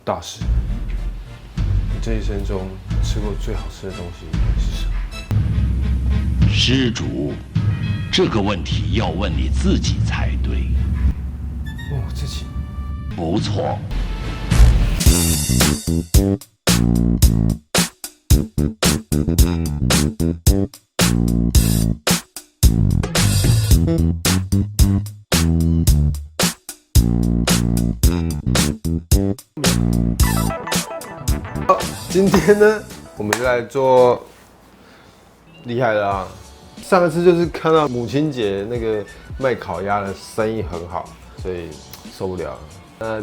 大师，你这一生中吃过最好吃的东西是什么？施主，这个问题要问你自己才对。问我自己。不错。今天呢，我们就来做厉害的啊！上一次就是看到母亲节那个卖烤鸭的生意很好，所以受不了。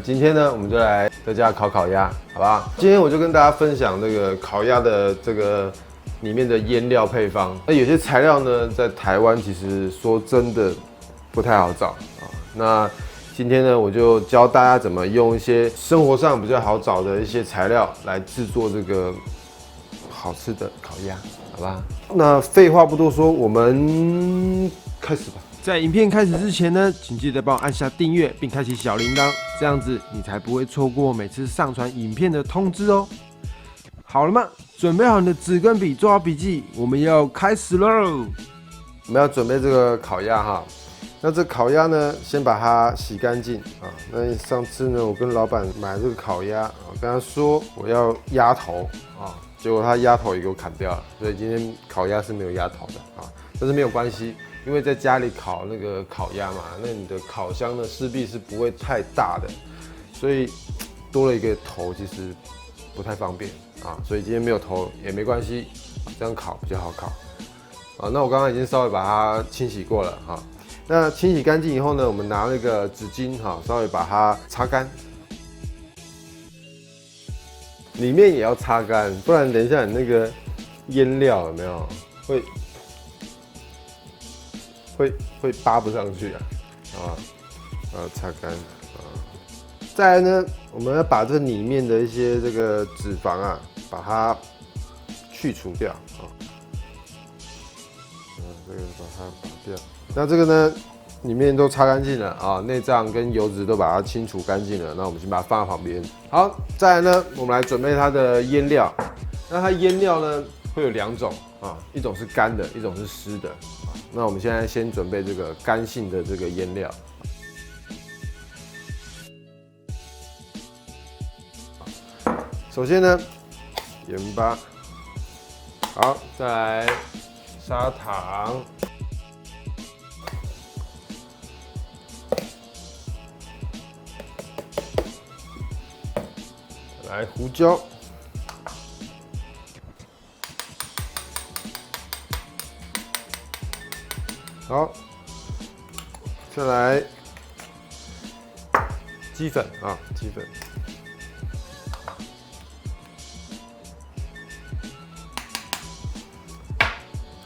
今天呢，我们就来在家烤鸭，好不好？今天我就跟大家分享这个烤鸭的这个里面的腌料配方。那有些材料呢，在台湾其实说真的不太好找啊。那今天呢，我就教大家怎么用一些生活上比较好找的一些材料来制作这个好吃的烤鸭，好吧？那废话不多说，我们开始吧。在影片开始之前呢，请记得帮我按下订阅，并开启小铃铛，这样子你才不会错过每次上传影片的通知哦。好了吗？准备好你的纸跟笔，做好笔记，我们要开始喽！我们要准备这个烤鸭哈。那这烤鸭呢，先把它洗干净啊。那上次呢，我跟老板买这个烤鸭，我跟他说我要鸭头啊，结果他鸭头也给我砍掉了，所以今天烤鸭是没有鸭头的啊。但是没有关系，因为在家里烤那个烤鸭嘛，那你的烤箱呢势必是不会太大的，所以多了一个头其实不太方便啊。所以今天没有头也没关系，这样烤比较好烤啊。那我刚刚已经稍微把它清洗过了哈。那清洗干净以后呢，我们拿那个纸巾哈，稍微把它擦干，里面也要擦干，不然等一下你那个腌料有没有会扒不上去啊，擦干啊。再来呢，我们要把这里面的一些这个脂肪啊，把它去除掉啊，这个把它拔掉。那这个呢，里面都擦干净了啊，内脏跟油脂都把它清除干净了。那我们先把它放在旁边。好，再来呢，我们来准备它的腌料。那它腌料呢会有2种啊，一种是干的，一种是湿的。那我们现在先准备这个干性的这个腌料。首先呢，盐巴，好，再来砂糖。来胡椒，好，再来鸡粉啊，鸡粉，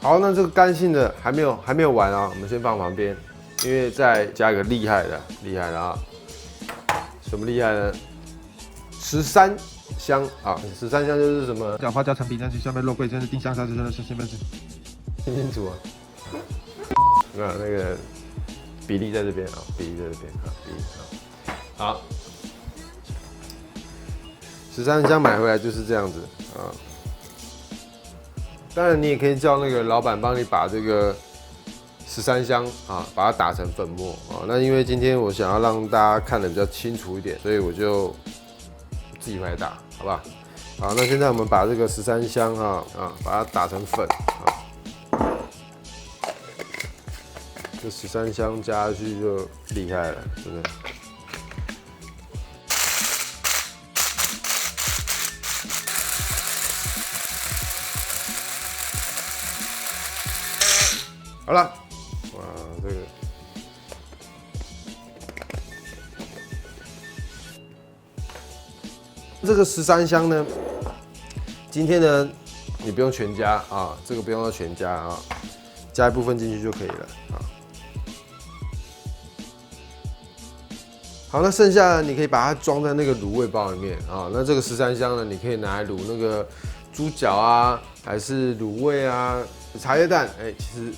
好，那这个干性的还没有完啊，我们先放旁边，因为再加一个厉害的啊，什么厉害呢？13香啊，13香就是什么？叫花椒、陈皮、嫩下面肉桂、真是丁香、沙子、真的是先分是。听清楚啊！那个比例在这边啊，比例在这边啊，比例啊。好，13香买回来就是这样子啊。当然，你也可以叫那个老板帮你把这个13香啊，把它打成粉末啊。那因为今天我想要让大家看得比较清楚一点，所以我就自己回来打，好不好？好，那现在我们把这个13香把它打成粉啊。这13香加下去就厉害了，真的。好了，哇，这个13香呢，今天呢你不用全加啊，这个不用要全加啊，加一部分进去就可以了啊。好，那剩下的你可以把它装在那个卤味包里面啊。那这个13香呢，你可以拿来卤那个猪脚啊，还是卤味啊、茶叶蛋，其实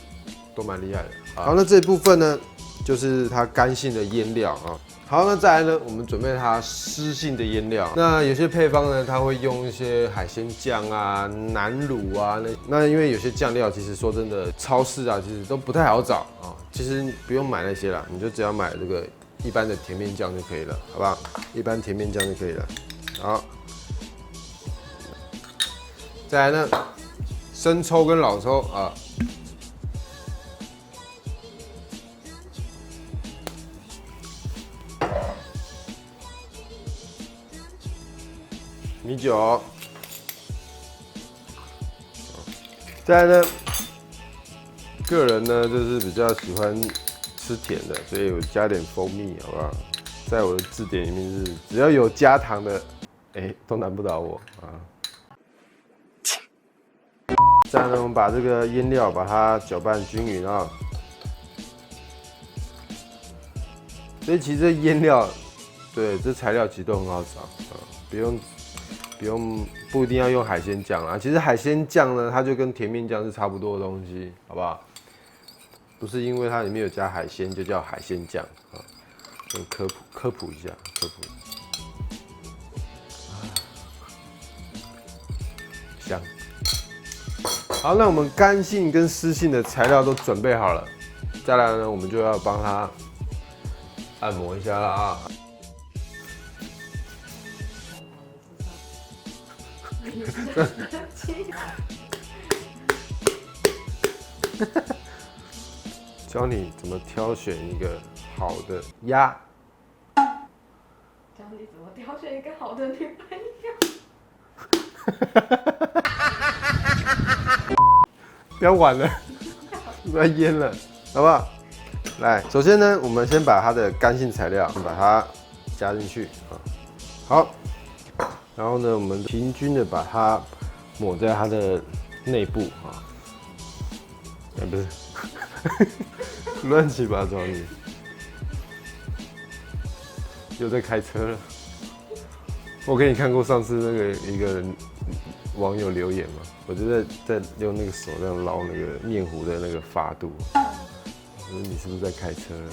都蛮厉害的。好，那这一部分呢，就是它干性的腌料啊。好，那再来呢，我们准备它湿性的腌料。那有些配方呢，它会用一些海鲜酱啊、南乳啊，那因为有些酱料其实说真的，超市啊其实都不太好找啊。其实不用买那些啦，你就只要买这个一般的甜面酱就可以了，好不好？一般甜面酱就可以了。好，再来呢，生抽跟老抽啊。米酒，再来呢，个人呢就是比较喜欢吃甜的，所以我加点蜂蜜，好不好？在我的字典里面是只要有加糖的，都难不倒我啊。再来呢，我们把这个腌料把它搅拌均匀啊。所以其实这腌料，对，这材料其实都很好找啊，不一定要用海鲜酱啊。其实海鲜酱呢，它就跟甜面酱是差不多的东西，好不好？不是因为它里面有加海鲜就叫海鲜酱啊。科普一下，香。好，那我们干性跟湿性的材料都准备好了，再来呢，我们就要帮它按摩一下了啊。教你怎么挑选一个好的鸭。教你怎么挑选一个好的女朋友。不要玩了，不要腌了，好不好？来，首先呢，我们先把它的干性材料把它加进去啊。好，然后呢，我们平均的把它抹在它的内部啊。不是，乱七八糟你。又在开车了。我给你看过上次那个一个网友留言嘛，我就在用那个手这样捞那个面糊的那个发度。我说你是不是在开车了？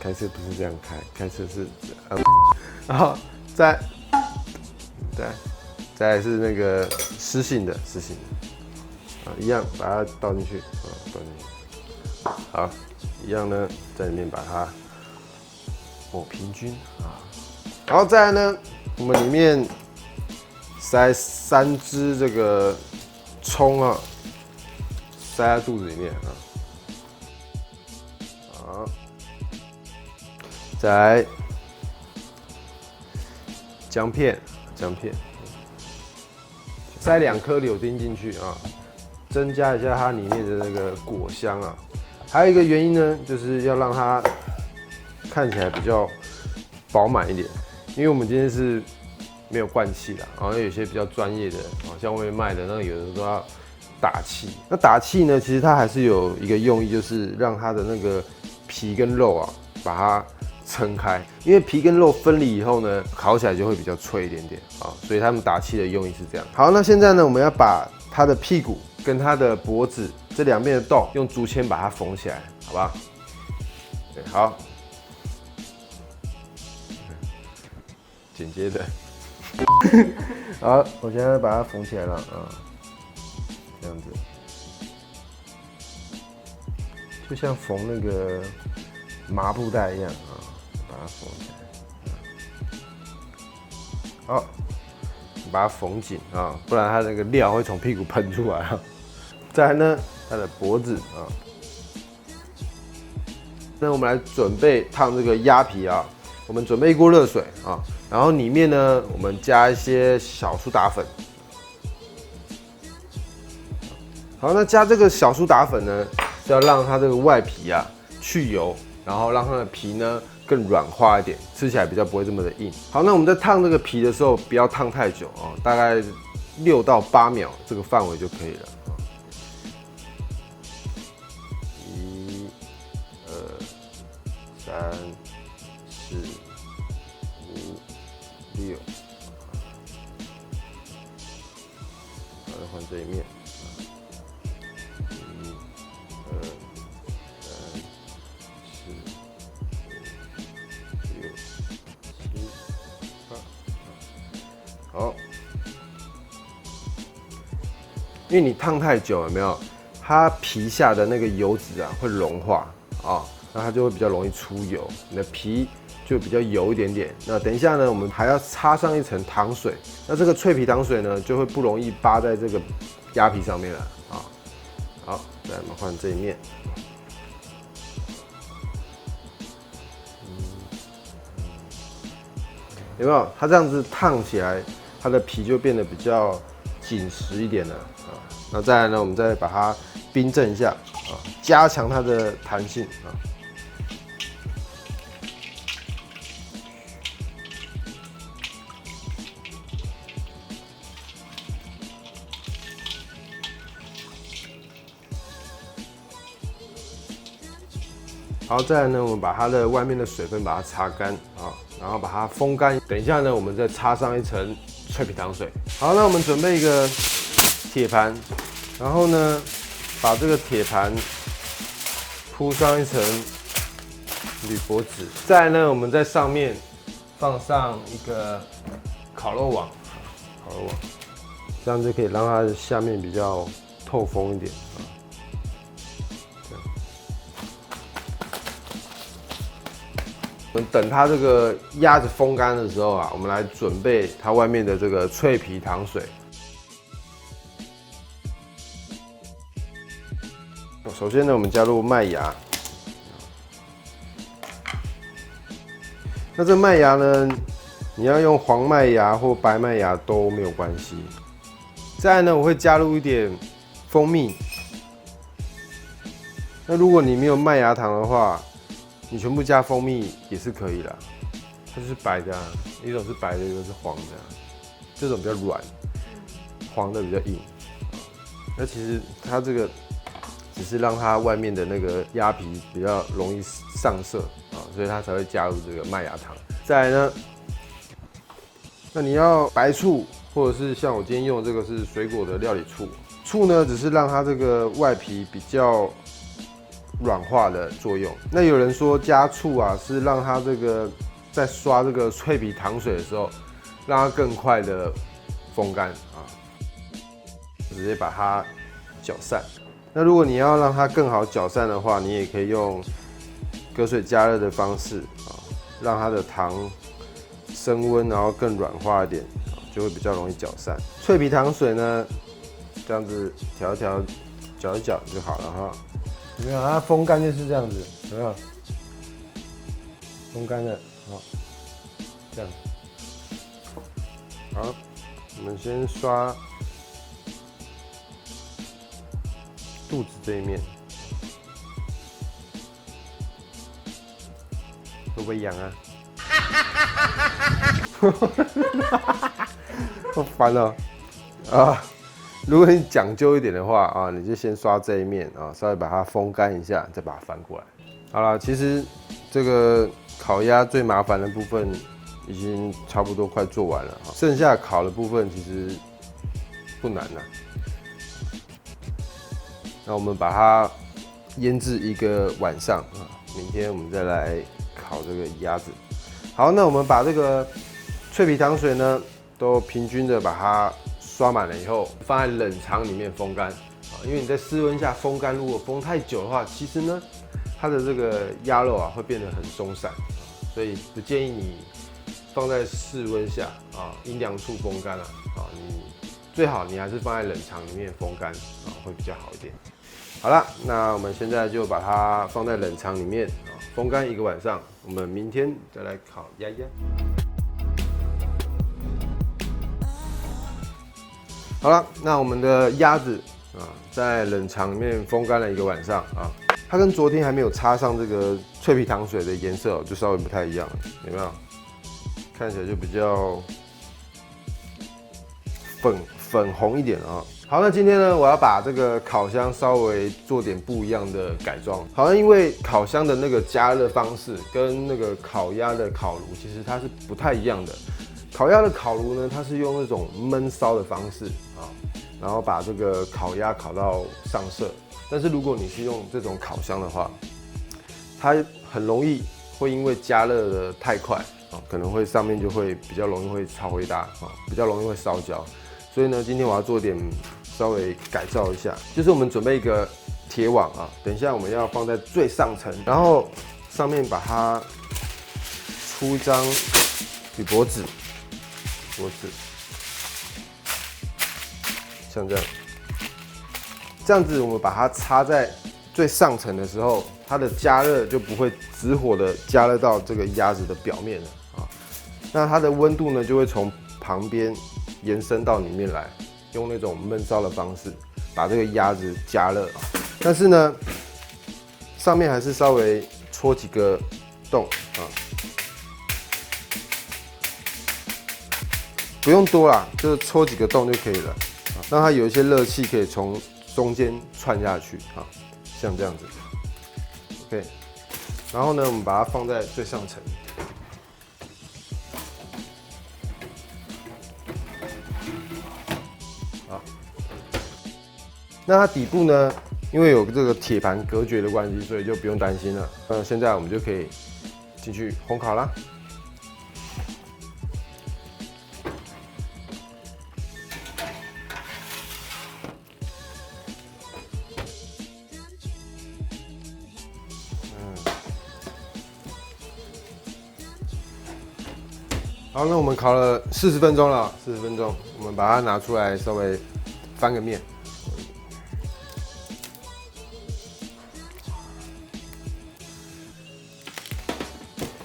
开车不是这样开，开车是然后再来是那个湿性的啊，一样把它倒进去啊，倒进去。好，一样呢，在里面把它抹平均啊。然后再来呢，我们里面塞3只这个葱啊，塞在肚子里面啊。好，再来姜片，塞2颗柳丁进去啊，增加一下它里面的那个果香啊。还有一个原因呢，就是要让它看起来比较饱满一点，因为我们今天是没有灌气的，然后有些比较专业的，像外面卖的那个有的都要打气。那打气呢，其实它还是有一个用意，就是让它的那个皮跟肉啊，把它撑开，因为皮跟肉分离以后呢，烤起来就会比较脆一点点啊，所以他们打气的用意是这样。好，那现在呢，我们要把它的屁股跟它的脖子这2边的洞用竹签把它缝起来，好不好？对，好，剪接的。好，我现在把它缝起来了啊，这样子，就像缝那个麻布袋一样啊，把它缝起来。好，把它缝紧啊，不然它那个料会从屁股喷出来啊。再来呢，它的脖子啊。那我们来准备烫这个鸭皮啊，我们准备1锅热水啊，然后里面呢，我们加一些小苏打粉。好，那加这个小苏打粉呢，是要让它这个外皮啊去油，然后让它的皮呢更软化一点，吃起来比较不会这么的硬。好，那我们在烫这个皮的时候，不要烫太久啊，大概6到8秒这个范围就可以了。1、2、3、4、5、6，好，再换这一面。1、2、好，因为你烫太久有没有？它皮下的那个油脂啊会融化啊，那它就会比较容易出油，你的皮就比较油一点点。那等一下呢，我们还要擦上一层糖水，那这个脆皮糖水呢就会不容易扒在这个鸭皮上面了啊。好，再来我们换这一面。有没有？它这样子烫起来，它的皮就变得比较紧实一点了啊。那再来呢，我们再把它冰镇一下啊，加强它的弹性啊。好，再来呢，我们把它的外面的水分把它擦干啊，然后把它风干。等一下呢，我们再擦上一层脆皮糖水。好，那我们准备一个铁盘，然后呢，把这个铁盘铺上一层铝箔纸。再来呢，我们在上面放上一个烤肉网，这样就可以让它的下面比较透风一点啊。我们等它这个鸭子风干的时候啊，我们来准备它外面的这个脆皮糖水。首先呢，我们加入麦芽。那这麦芽呢，你要用黄麦芽或白麦芽都没有关系。再来呢，我会加入一点蜂蜜。那如果你没有麦芽糖的话，你全部加蜂蜜也是可以啦，它就是白的啊，一种是白的，一种是黄的啊，这种比较软，黄的比较硬。那其实它这个只是让它外面的那个鸭皮比较容易上色啊，所以它才会加入这个麦芽糖。再来呢，那你要白醋，或者是像我今天用的这个是水果的料理醋，醋呢只是让它这个外皮比较软化的作用。那有人说加醋啊，是让它这个在刷这个脆皮糖水的时候，让它更快的风干啊，直接把它搅散。那如果你要让它更好搅散的话，你也可以用隔水加热的方式啊，让它的糖升温，然后更软化一点，就会比较容易搅散。脆皮糖水呢，这样子调一调、搅一搅就好了哈。有没有？它风干就是这样子，有没有？风干了，好，这样。好，我们先刷肚子这一面，会不会痒啊？好烦哦！啊！如果你讲究一点的话啊，你就先刷这一面啊，稍微把它风干一下，再把它翻过来。好了，其实这个烤鸭最麻烦的部分已经差不多快做完了，剩下烤的部分其实不难啦。那我们把它腌制一个晚上啊，明天我们再来烤这个鸭子。好，那我们把这个脆皮糖水呢，都平均的把它刷满了以后，放在冷藏里面风干啊。因为你在室温下风干，如果风太久的话，其实呢，它的这个鸭肉啊会变得很松散，所以不建议你放在室温下啊，阴凉处风干啊。你最好你还是放在冷藏里面风干啊，会比较好一点。好了，那我们现在就把它放在冷藏里面啊，风干一个晚上。我们明天再来烤鸭鸭。好了，那我们的鸭子啊，在冷藏里面风干了一个晚上啊，它跟昨天还没有擦上这个脆皮糖水的颜色就稍微不太一样了，有没有？看起来就比较粉红一点啊。好，那今天呢，我要把这个烤箱稍微做点不一样的改装。好像因为烤箱的那个加热方式跟那个烤鸭的烤炉其实它是不太一样的。烤鸭的烤炉呢，它是用那种焖烧的方式啊，然后把这个烤鸭烤到上色。但是如果你是用这种烤箱的话，它很容易会因为加热的太快可能会上面就会比较容易会超灰大啊，比较容易会烧焦。所以呢，今天我要做点稍微改造一下，就是我们准备一个铁网啊，等一下我们要放在最上层，然后上面把它出一张铝箔纸，像这样，这样子我们把它插在最上层的时候，它的加热就不会直火的加热到这个鸭子的表面了啊。那它的温度呢，就会从旁边延伸到里面来，用那种焖烧的方式把这个鸭子加热。但是呢，上面还是稍微戳几个洞啊，不用多啦，就是戳几个洞就可以了，让它有一些热气可以从中间窜下去啊，像这样子。OK， 然后呢，我们把它放在最上层。那它底部呢，因为有这个铁盘隔绝的关系，所以就不用担心了。现在我们就可以进去烘烤啦。好，那我们烤了40分钟了，40分钟，我们把它拿出来稍微翻个面。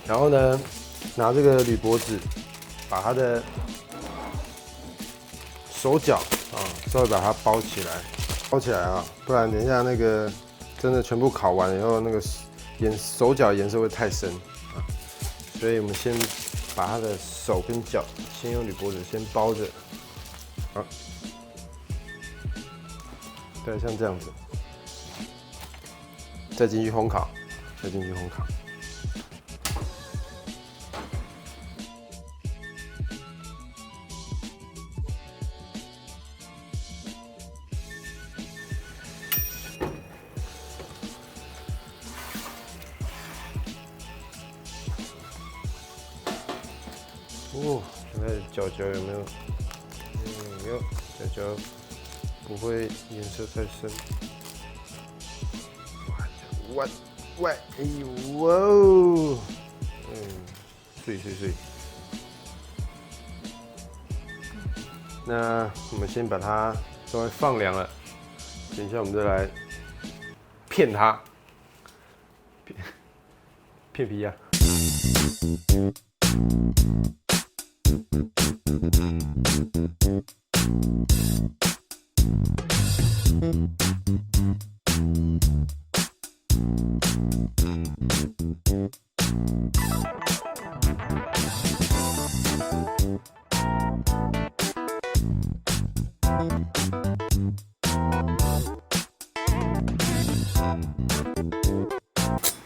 然后呢，拿这个铝箔纸，把它的手脚啊，稍微把它包起来啊，不然等一下那个真的全部烤完以后，那个手脚颜色会太深啊，所以我们先把它的手跟脚先用铝箔纸先包着，啊，对，像这样子，再进去烘烤，哦，现在角角有没有？没有，角角不会颜色太深。哇，哎呦，哇哦，碎。那我们先把它稍微放凉了，等一下我们再来片它，片皮呀。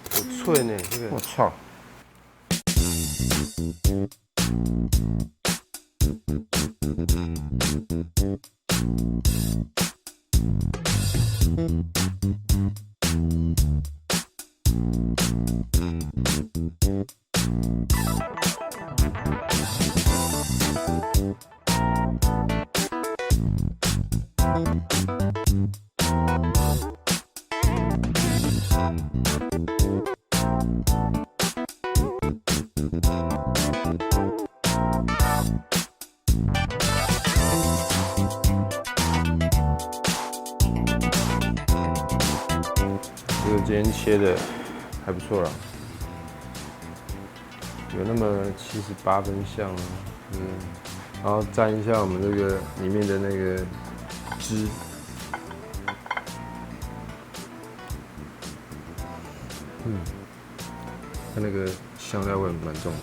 好脆呢，这个。我操！这个今天切的还不错啦，有那么78分像啊，然后蘸一下我们这个里面的那个汁，它那个香料味蛮重的。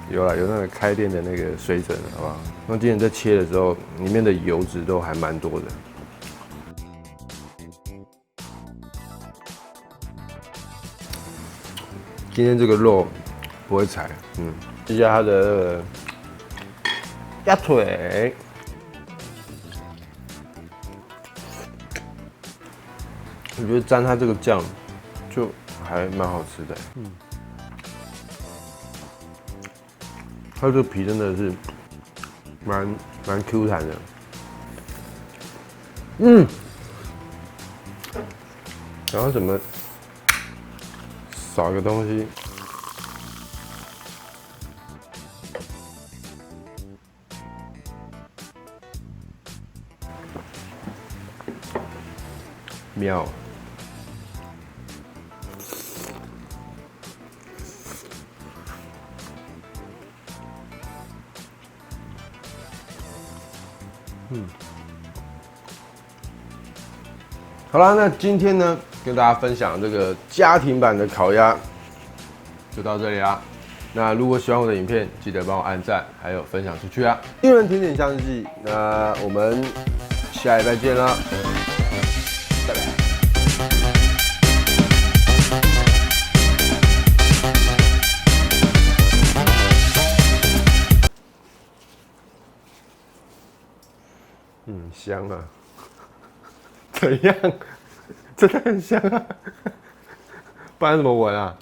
有啦，有那个开店的那个水准，好不好？那今天在切的时候，里面的油脂都还蛮多的。今天这个肉不会柴，一下它的那个鸭腿，我觉得沾它这个酱就还蛮好吃的。它这个皮真的是蛮 Q 弹的。然后怎么少一个东西？妙。好啦，那今天呢，跟大家分享这个家庭版的烤鸭，就到这里啦。那如果喜欢我的影片，记得帮我按赞，还有分享出去啊！一人甜点相日记，那我们下礼拜见啦，拜拜。香啊！怎样？真的很香啊！不然怎么闻啊？